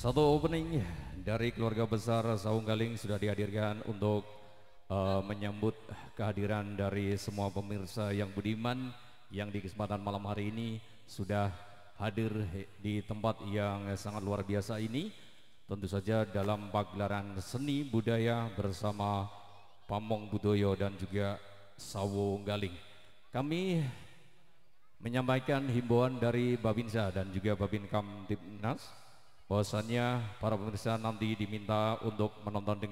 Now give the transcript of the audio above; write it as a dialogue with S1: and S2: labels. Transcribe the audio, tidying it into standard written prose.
S1: Satu opening dari keluarga besar Saung Galing sudah dihadirkan untuk menyambut kehadiran dari semua pemirsa yang budiman yang di kesempatan malam hari ini sudah hadir di tempat yang sangat luar biasa ini, tentu saja dalam pagelaran seni budaya bersama Pamong Budoyo dan juga Saung Galing. Kami menyampaikan himbauan dari Babinsa dan juga Babin Kamtibnas bahwasannya para pemirsa nanti diminta untuk menonton dengan